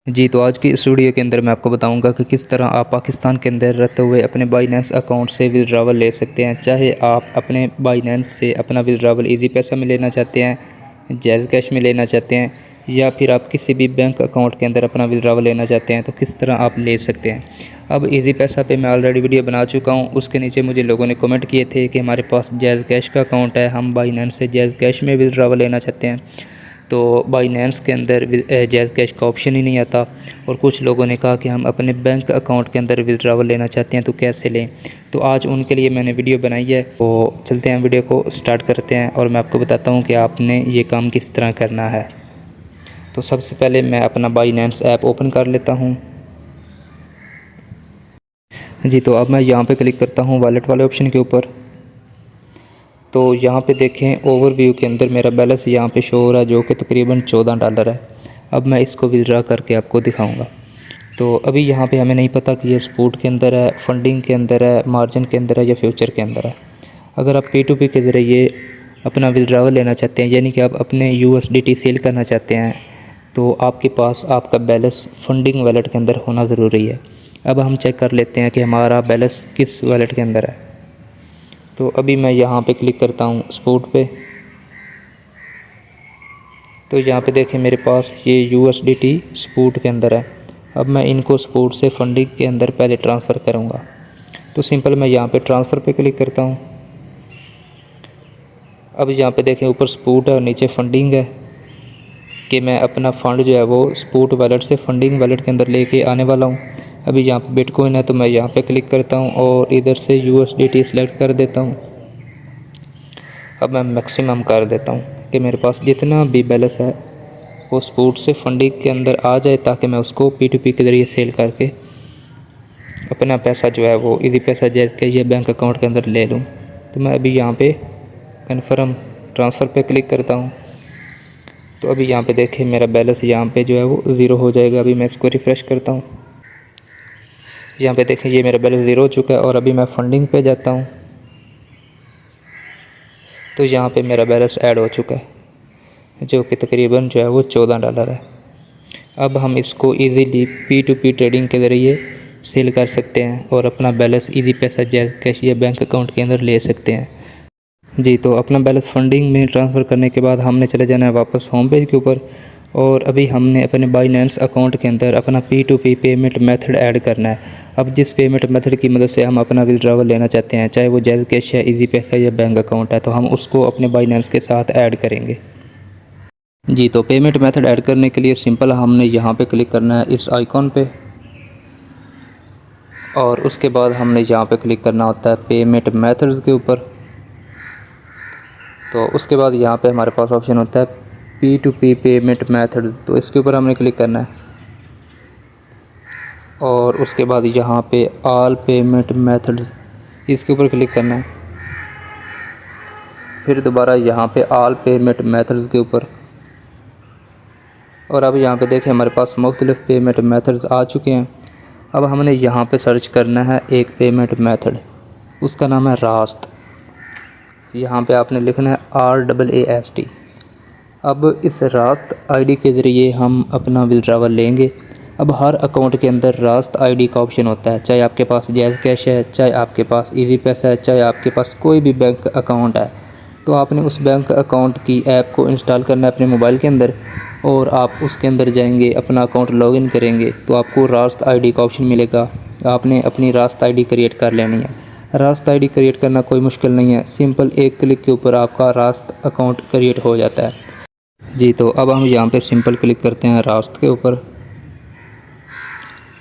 जी, तो आज की इस वीडियो के अंदर मैं आपको बताऊंगा कि किस तरह आप पाकिस्तान के अंदर रहते हुए अपने बाइनेंस अकाउंट से विड्रावल ले सकते हैं। चाहे आप अपने बाइनेंस से अपना विड्रावल इजी पैसा में लेना चाहते हैं, जैज़ कैश में लेना चाहते हैं, या फिर आप किसी भी बैंक अकाउंट के अंदर अपना विड्रावल लेना चाहते हैं, तो किस तरह आप ले सकते हैं। अब इजी पैसा पे मैं ऑलरेडी वीडियो बना चुका हूँ। उसके नीचे मुझे लोगों ने कमेंट किए थे कि हमारे पास जैज़ कैश का अकाउंट है, हम बाइनेंस से जैज़ कैश में विड्रावल लेना चाहते हैं, तो बाइनेंस के अंदर जैज़ कैश का ऑप्शन ही नहीं आता। और कुछ लोगों ने कहा कि हम अपने बैंक अकाउंट के अंदर विड्रावल लेना चाहते हैं, तो कैसे लें। तो आज उनके लिए मैंने वीडियो बनाई है, तो चलते हैं वीडियो को स्टार्ट करते हैं और मैं आपको बताता हूँ कि आपने ये काम किस तरह करना है। तो सबसे पहले मैं अपना बाइनेंस ऐप ओपन कर लेता हूँ। जी, तो अब मैं यहाँ पे क्लिक करता हूँ वॉलेट वाले ऑप्शन के ऊपर। तो यहाँ पे देखें ओवरव्यू के अंदर मेरा बैलेंस यहाँ पे शो हो रहा है, जो कि तकरीबन $14 है। अब मैं इसको विड्रा करके आपको दिखाऊंगा। तो अभी यहाँ पे हमें नहीं पता कि ये स्पॉट के अंदर है, फंडिंग के अंदर है, मार्जिन के अंदर है या फ्यूचर के अंदर है। अगर आप P2P के ज़रिए अपना विड्रावल लेना चाहते हैं, यानी कि आप अपने USDT सेल करना चाहते हैं, तो आपके पास आपका बैलेंस फंडिंग वॉलेट के अंदर होना ज़रूरी है। अब हम चेक कर लेते हैं कि हमारा बैलेंस किस वॉलेट के अंदर है। तो अभी मैं यहाँ पे क्लिक करता हूँ स्पॉट पे। तो यहाँ पे देखें मेरे पास ये USDT स्पॉट के अंदर है। अब मैं इनको स्पॉट से फंडिंग के अंदर पहले ट्रांसफ़र करूँगा। तो सिंपल मैं यहाँ पे ट्रांसफ़र पे क्लिक करता हूँ। अब यहाँ पे देखें ऊपर स्पॉट है और नीचे फंडिंग है कि मैं अपना फ़ंड जो है वो स्पॉट वॉलेट से फंडिंग वॉलेट के अंदर लेके आने वाला हूँ। अभी यहाँ पे बिटकॉइन है, तो मैं यहाँ पे क्लिक करता हूँ और इधर से USDT सेलेक्ट कर देता हूँ। अब मैं मैक्सिमम कर देता हूँ कि मेरे पास जितना भी बैलेंस है वो स्पॉट से फंडिंग के अंदर आ जाए, ताकि मैं उसको P2P के ज़रिए सेल करके अपना पैसा जो है वो इजी पैसा जैज़ के ये बैंक अकाउंट के अंदर ले लूँ। तो मैं अभी यहाँ पे कन्फर्म ट्रांसफ़र पे क्लिक करता हूँ। तो अभी यहाँ पे देखें मेरा बैलेंस यहाँ पे जो है वो ज़ीरो हो जाएगा। अभी मैं इसको रिफ़्रेश करता हूँ। यहाँ पे देखें ये मेरा बैलेंस ज़ीरो हो चुका है और अभी मैं फंडिंग पे जाता हूँ, तो यहाँ पे मेरा बैलेंस ऐड हो चुका है, जो कि तकरीबन जो है वो $14 है। अब हम इसको इजीली P2P ट्रेडिंग के ज़रिए सेल कर सकते हैं और अपना बैलेंस इजी पैसा जैज़ कैश या बैंक अकाउंट के अंदर ले सकते हैं। जी, तो अपना बैलेंस फंडिंग में ट्रांसफ़र करने के बाद हमने चले जाना है वापस होम पेज के ऊपर, और अभी हमने अपने बाइनेंस अकाउंट के अंदर अपना P2P पेमेंट मेथड ऐड करना है। अब जिस पेमेंट मेथड की मदद से हम अपना विड्रावल लेना चाहते हैं, चाहे वो जैज़ कैश है, इजी पैसा या बैंक अकाउंट है, तो हम उसको अपने बाइनेंस के साथ ऐड करेंगे। जी, तो पेमेंट मेथड ऐड करने के लिए सिंपल हमने यहाँ पे क्लिक करना है इस आइकॉन पे, और उसके बाद हमने यहाँ पे क्लिक करना होता है पेमेंट मेथड्स के ऊपर। तो उसके बाद यहाँ पे हमारे पास ऑप्शन होता है P2P पेमेंट मेथड्स, तो इसके ऊपर हमने क्लिक करना है। और उसके बाद यहाँ पे ऑल पेमेंट मेथड्स, इसके ऊपर क्लिक करना है। फिर दोबारा यहाँ पे ऑल पेमेंट मेथड्स के ऊपर, और अब यहाँ पे देखें हमारे पास मुख्तलिफ़ पेमेंट मेथड्स आ चुके हैं। अब हमने यहाँ पे सर्च करना है एक पेमेंट मेथड, उसका नाम है रास्त। यहाँ पे आपने लिखना है RAAST। अब इस रास्त आईडी के ज़रिए हम अपना विड्रावल लेंगे। अब हर अकाउंट के अंदर रास्त आईडी का ऑप्शन होता है, चाहे आपके पास जैज़ कैश है, चाहे आपके पास इजी पैसा है, चाहे आपके पास कोई भी बैंक अकाउंट है। तो आपने उस बैंक अकाउंट की ऐप को इंस्टॉल करना है अपने मोबाइल के अंदर, और आप उसके अंदर जाएंगे, अपना अकाउंट लॉगिन करेंगे, तो आपको रास्त आईडी का ऑप्शन मिलेगा। आपने अपनी रास्त आईडी क्रिएट कर लेनी है। रास्त आईडी क्रिएट करना कोई मुश्किल नहीं है, सिंपल एक क्लिक के ऊपर आपका रास्त अकाउंट क्रिएट हो जाता है। जी, तो अब हम यहाँ पे सिंपल क्लिक करते हैं रास्त के ऊपर।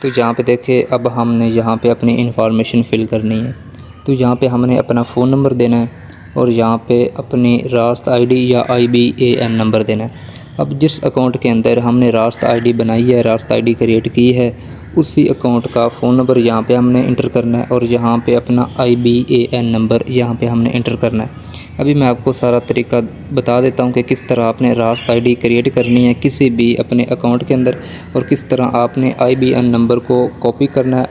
तो यहाँ पे देखें अब हमने यहाँ पे अपनी इंफॉर्मेशन फ़िल करनी है। तो यहाँ पे हमने अपना फ़ोन नंबर देना है और यहाँ पे अपनी रास्त आईडी या IBAN नंबर देना है। अब जिस अकाउंट के अंदर हमने रास्त आईडी बनाई है, रास्त आईडी क्रिएट की है, उसी अकाउंट का फ़ोन नंबर यहाँ पे हमने इंटर करना है, और यहाँ पे अपना IBAN नंबर यहाँ पे हमने इंटर करना है। अभी मैं आपको सारा तरीका बता देता हूँ कि किस तरह आपने रास्त आईडी क्रिएट करनी है किसी भी अपने अकाउंट के अंदर, और किस तरह आपने IBAN नंबर को कॉपी करना है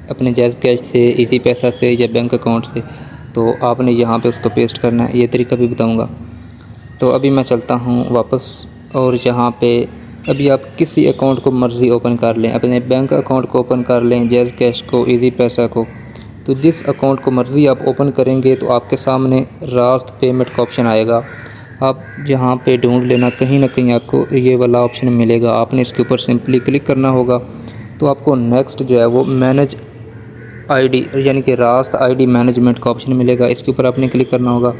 अपने जैज़ कैश से, इजी पैसा से या बैंक अकाउंट से। तो आपने यहाँ पे उसको पेस्ट करना है, ये तरीका भी बताऊँगा। तो अभी मैं चलता हूँ वापस, और यहाँ पे अभी आप किसी अकाउंट को मर्ज़ी ओपन कर लें, अपने बैंक अकाउंट को ओपन कर लें, जैज़ कैश को, इजी पैसा को। तो जिस अकाउंट को मर्ज़ी आप ओपन करेंगे तो आपके सामने रास्त पेमेंट का ऑप्शन आएगा। आप यहाँ पे ढूंढ लेना, कहीं ना कहीं आपको ये वाला ऑप्शन मिलेगा। आपने इसके ऊपर सिंपली क्लिक करना होगा। तो आपको नेक्स्ट जो है वो मैनेज आईडी यानी कि रास्त आईडी मैनेजमेंट का ऑप्शन मिलेगा। इसके ऊपर आपने क्लिक करना होगा।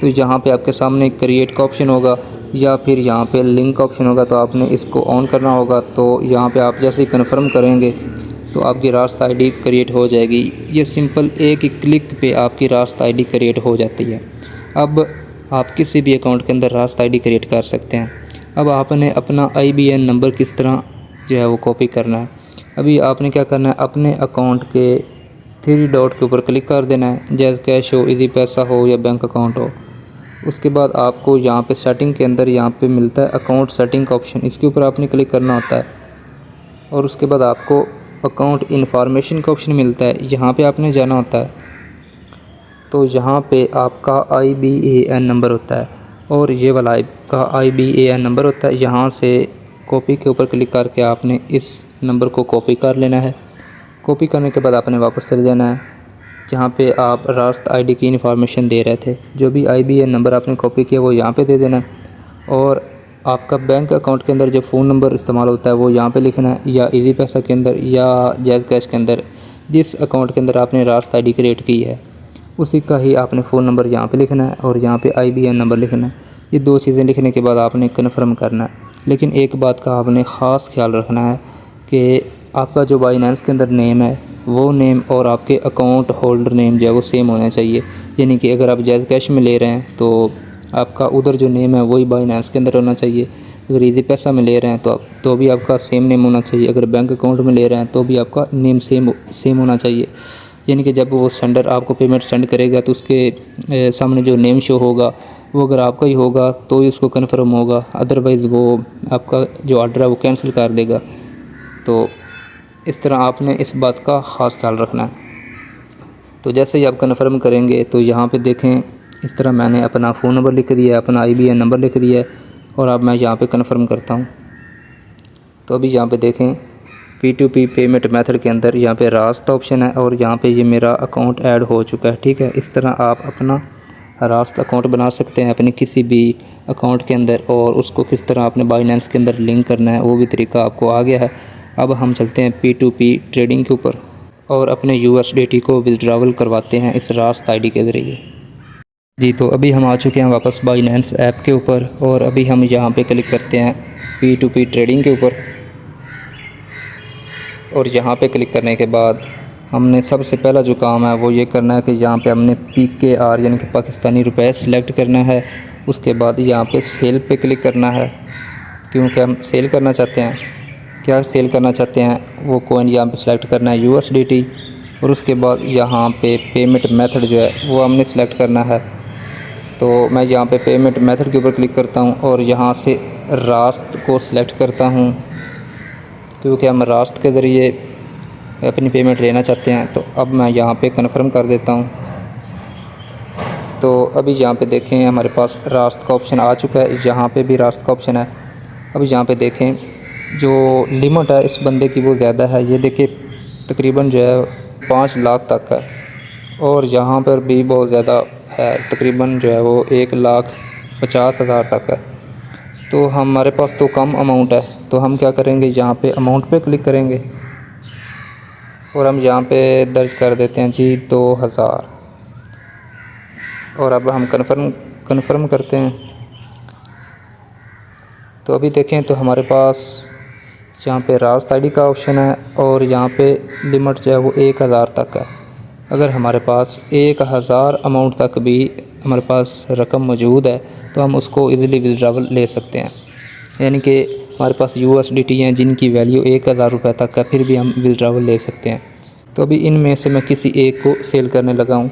तो यहाँ पे आपके सामने क्रिएट का ऑप्शन होगा या फिर यहाँ पे लिंक का ऑप्शन होगा, तो आपने इसको ऑन करना होगा। तो यहाँ पे आप जैसे ही कन्फर्म करेंगे तो आपकी रास्त आईडी क्रिएट हो जाएगी। ये सिंपल एक ही क्लिक पे आपकी रास्त आईडी क्रिएट हो जाती है। अब आप किसी भी अकाउंट के अंदर रास्त आईडी क्रिएट कर सकते हैं। अब आपने अपना IBAN नंबर किस तरह जो है वो कॉपी करना है। अभी आपने क्या करना है, अपने अकाउंट के 3 डॉट के ऊपर क्लिक कर देना है, जैज़ कैश हो, इजी पैसा हो या बैंक अकाउंट हो। उसके बाद आपको यहाँ पे सेटिंग के अंदर यहाँ पे मिलता है अकाउंट सेटिंग का ऑप्शन, इसके ऊपर आपने क्लिक करना होता है। और उसके बाद आपको अकाउंट इन्फॉर्मेशन का ऑप्शन मिलता है, यहाँ पे आपने जाना होता है। तो यहाँ पे आपका IBAN नंबर होता है और ये वाला आपका IBAN नंबर होता है। यहाँ से कॉपी के ऊपर क्लिक करके आपने इस नंबर को कॉपी कर लेना है। कॉपी करने के बाद आपने वापस चले जाना है जहाँ पे आप रास्त आईडी की इन्फॉर्मेशन दे रहे थे। जो भी IBAN नंबर आपने कॉपी किया वो यहाँ पे दे देना है। और आपका बैंक अकाउंट के अंदर जो फ़ोन नंबर इस्तेमाल होता है वो यहाँ पे लिखना है, या इजी पैसा के अंदर या जैज़ कैश के अंदर। जिस अकाउंट के अंदर आपने रास्त आईडी क्रिएट की है उसी का ही आपने फ़ोन नंबर यहाँ पे लिखना है और यहाँ पे IBAN नंबर लिखना है। ये 2 चीज़ें लिखने के बाद आपने कन्फर्म करना है। लेकिन एक बात का आपने ख़ास ख्याल रखना है कि आपका जो बाइनेंस के अंदर नेम है वो नेम और आपके अकाउंट होल्डर नेम जो है वो सेम होना चाहिए। यानी कि अगर आप जैज़ कैश में ले रहे हैं तो आपका उधर जो नेम है वही बाइनेंस के अंदर होना चाहिए। अगर इजी पैसा में ले रहे हैं तो भी आपका सेम नेम होना चाहिए। अगर बैंक अकाउंट में ले रहे हैं तो भी आपका नेम सेम होना चाहिए। यानी कि जब वो सेंडर आपको पेमेंट सेंड करेगा तो उसके सामने जो नेम शो होगा वो अगर आपका ही होगा तो ही उसको कन्फर्म होगा, अदरवाइज़ वो आपका जो ऑर्डर है वो कैंसिल कर देगा। तो इस तरह आपने इस बात का ख़ास ख्याल रखना है। तो जैसे ही आप कन्फर्म करेंगे तो यहाँ पे देखें, इस तरह मैंने अपना फ़ोन नंबर लिख दिया है, अपना IBAN नंबर लिख दिया है और अब मैं यहाँ पे कन्फर्म करता हूँ। तो अभी यहाँ पे देखें P2P पेमेंट मेथड के अंदर यहाँ पे रास्त ऑप्शन है और यहाँ पे ये मेरा अकाउंट ऐड हो चुका है। ठीक है, इस तरह आप अपना रास्त अकाउंट बना सकते हैं अपने किसी भी अकाउंट के अंदर, और उसको किस तरह आपने बाइनेंस के अंदर लिंक करना है वो भी तरीका आपको आ गया है। अब हम चलते हैं P2P ट्रेडिंग के ऊपर और अपने USDT को विड्रॉवल करवाते हैं इस रास्त आईडी के ज़रिए। जी, तो अभी हम आ चुके हैं वापस बाइनेंस ऐप के ऊपर और अभी हम यहाँ पे क्लिक करते हैं P2P ट्रेडिंग के ऊपर। और यहाँ पे क्लिक करने के बाद हमने सबसे पहला जो काम है वो ये करना है कि यहाँ पे हमने PKR यानी कि पाकिस्तानी रुपए सेलेक्ट करना है। उसके बाद यहाँ पे सेल पे क्लिक करना है, क्योंकि हम सेल करना चाहते हैं। क्या सेल करना चाहते हैं वो कॉइन यहाँ पे सिलेक्ट करना है USDT। और उसके बाद यहाँ पे पेमेंट मेथड जो है वो हमने सेलेक्ट करना है। तो मैं यहाँ पे पेमेंट मेथड के ऊपर क्लिक करता हूँ और यहाँ से रास्त को सिलेक्ट करता हूँ, क्योंकि हम रास्त के ज़रिए अपनी पेमेंट लेना चाहते हैं। तो अब मैं यहाँ पे कन्फर्म कर देता हूँ। तो अभी यहाँ पे देखें हमारे पास रास्त का ऑप्शन आ चुका है, यहाँ पे भी रास्त का ऑप्शन है। अब यहाँ पे देखें जो लिमिट है इस बंदे की वो ज़्यादा है, ये देखिए तकरीबन जो है 5 लाख तक है। और यहाँ पर भी बहुत ज़्यादा है, तकरीबन जो है वो 1,50,000 तक है। तो हमारे पास तो कम अमाउंट है, तो हम क्या करेंगे, यहाँ पे अमाउंट पे क्लिक करेंगे और हम यहाँ पे दर्ज कर देते हैं जी 2,000। और अब हम कन्फर्म करते हैं। तो अभी देखें तो हमारे पास यहाँ पे रास्त आईडी का ऑप्शन है और यहाँ पे लिमिट जो है वो 1,000 तक है। अगर हमारे पास 1,000 अमाउंट तक भी हमारे पास रकम मौजूद है तो हम उसको इजीली विड्रॉवल ले सकते हैं। यानी कि हमारे पास USDT हैं जिनकी वैल्यू 1,000 रुपये तक है, फिर भी हम विड्रॉवल ले सकते हैं। तो अभी इनमें से मैं किसी एक को सेल करने लगा हूँ।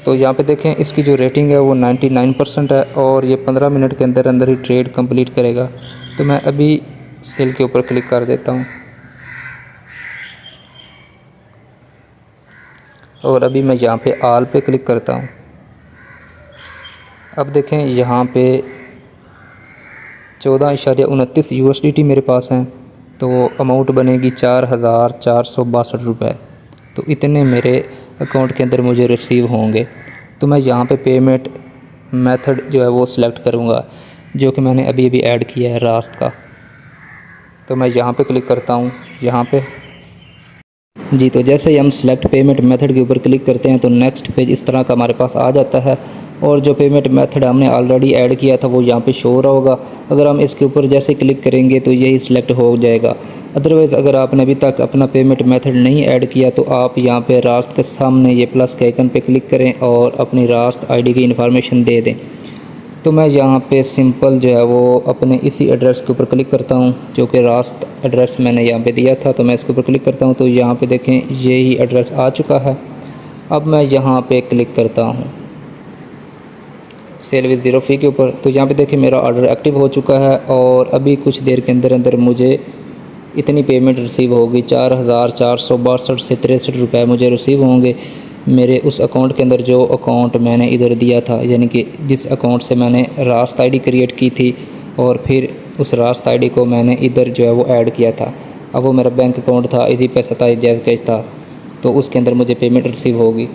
तो यहाँ पे देखें इसकी जो रेटिंग है वो 99% है और ये 15 मिनट के अंदर अंदर ही ट्रेड कंप्लीट करेगा। तो मैं अभी सेल के ऊपर क्लिक कर देता हूँ और अभी मैं यहाँ पे आल पे क्लिक करता हूँ। अब देखें यहाँ पे 14.29 USDT मेरे पास हैं, तो अमाउंट बनेगी 4,462 रुपये। तो इतने मेरे अकाउंट के अंदर मुझे रिसीव होंगे। तो मैं यहाँ पे पेमेंट मेथड जो है वो सिलेक्ट करूँगा, जो कि मैंने अभी अभी ऐड किया है रास्त का। तो मैं यहाँ पे क्लिक करता हूँ, यहाँ पे जी। तो जैसे ही हम सिलेक्ट पेमेंट मेथड के ऊपर क्लिक करते हैं तो नेक्स्ट पेज इस तरह का हमारे पास आ जाता है, और जो पेमेंट मेथड हमने ऑलरेडी ऐड किया था वो यहाँ पे शो हो रहा होगा। अगर हम इसके ऊपर जैसे क्लिक करेंगे तो यही सिलेक्ट हो जाएगा। अदरवाइज़ अगर आपने अभी तक अपना पेमेंट मेथड नहीं ऐड किया तो आप यहाँ पे रास्त के सामने ये प्लस के आइकन पे क्लिक करें और अपनी रास्त आईडी की इन्फॉर्मेशन दे दें। तो मैं यहाँ पे सिंपल जो है वो अपने इसी एड्रेस के ऊपर क्लिक करता हूँ, जो कि रास्त एड्रेस मैंने यहाँ पे दिया था। तो मैं इसके ऊपर क्लिक करता हूँ तो यहाँ पे देखें यही एड्रेस आ चुका है। अब मैं यहाँ पे क्लिक करता हूँ सेल विद ज़ीरो फ़ी के ऊपर। तो यहाँ पे देखें मेरा ऑर्डर एक्टिव हो चुका है, और अभी कुछ देर के अंदर अंदर मुझे इतनी पेमेंट रिसीव होगी। 4,462 से 63 रुपये मुझे रिसीव होंगे मेरे उस अकाउंट के अंदर, जो अकाउंट मैंने इधर दिया था, यानी कि जिस अकाउंट से मैंने रास्त आईडी क्रिएट की थी और फिर उस रास्त आईडी को मैंने इधर जो है वो ऐड किया था। अब वो मेरा बैंक अकाउंट था, इसी पैसा था, जैज़ कैश था, तो उसके अंदर मुझे पेमेंट रिसीव होगी।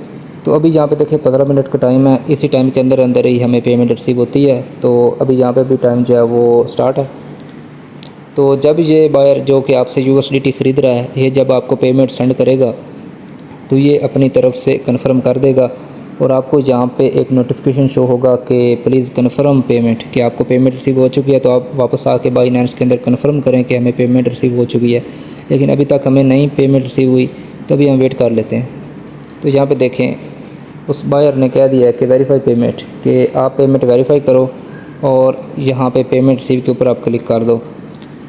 तो अभी यहाँ पे देखिए 15 मिनट का टाइम है, इसी टाइम के अंदर अंदर ही हमें पेमेंट रिसीव होती है। तो अभी यहाँ पे भी टाइम जो है वो स्टार्ट है। तो जब ये बायर जो कि आपसे USDT ख़रीद रहा है, ये जब आपको पेमेंट सेंड करेगा तो ये अपनी तरफ से कन्फर्म कर देगा, और आपको यहाँ पे एक नोटिफिकेशन शो होगा कि प्लीज़ कन्फर्म पेमेंट, कि आपको पेमेंट रिसीव हो चुकी है। तो आप वापस आके बाइनेंस के अंदर कन्फर्म करें कि हमें पेमेंट रिसीव हो चुकी है। लेकिन अभी तक हमें नहीं पेमेंट रिसीव हुई, तो अभी हम वेट कर लेते हैं। तो यहाँ पे देखें उस बायर ने कह दिया है कि वेरीफाई पेमेंट, कि आप पेमेंट वेरीफाई करो और यहाँ पे पेमेंट रिसीव के ऊपर आप क्लिक कर दो।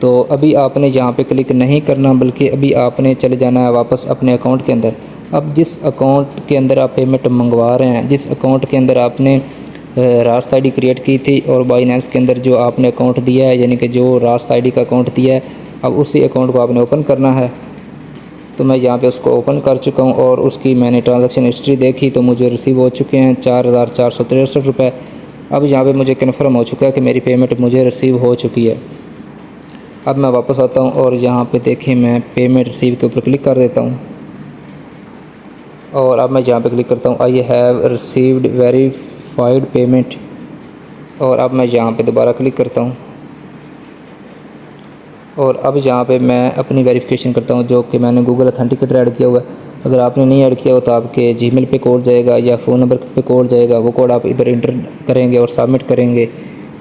तो अभी आपने यहाँ पे क्लिक नहीं करना, बल्कि अभी आपने चले जाना है वापस अपने अकाउंट के अंदर। अब जिस अकाउंट के अंदर आप पेमेंट मंगवा रहे हैं, जिस अकाउंट के अंदर आपने रास्त आईडी क्रिएट की थी और बाइनेंस के अंदर जो आपने अकाउंट दिया है, यानी कि जो रास्त आईडी का अकाउंट दिया है, अब उसी अकाउंट को आपने ओपन करना है। तो मैं यहाँ पे उसको ओपन कर चुका हूँ, और उसकी मैंने ट्रांजैक्शन हिस्ट्री देखी तो मुझे रिसीव हो चुके हैं 4,463 रुपये। अब यहाँ पे मुझे कन्फर्म हो चुका है कि मेरी पेमेंट मुझे रिसीव हो चुकी है। अब मैं वापस आता हूँ और यहाँ पे देखें मैं पेमेंट रिसीव के ऊपर क्लिक कर देता हूँ, और अब मैं यहाँ पे क्लिक करता हूँ I have received verified payment, और अब मैं यहाँ पे दोबारा क्लिक करता हूँ, और अब यहाँ पे मैं अपनी वेरिफिकेशन करता हूँ, जो कि मैंने गूगल ऑथेंटिकेटर ऐड किया हुआ है। अगर आपने नहीं ऐड किया हो तो आपके जीमेल पे कोड जाएगा या फ़ोन नंबर पे कोड जाएगा, वो कोड आप इधर इंटर करेंगे और सबमिट करेंगे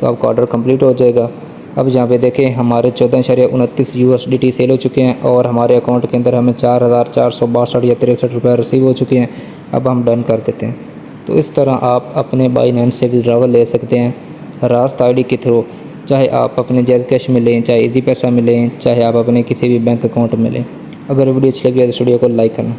तो आपका ऑर्डर कंप्लीट हो जाएगा। अब यहाँ पे देखें हमारे 14.29 USDT सेल हो चुके हैं, और हमारे अकाउंट के अंदर हमें 4,462 या 63 रुपये रिसीव हो चुके हैं। अब हम डन कर देते हैं। तो इस तरह आप अपने बाइनेंस से विड्रॉवल ले सकते हैं रास्त आईडी के थ्रू, चाहे आप अपने जैज़ कैश में लें, चाहे इजी पैसा में लें, चाहे आप अपने किसी भी बैंक अकाउंट में लें। अगर वीडियो अच्छी लगी है तो वीडियो को लाइक करना।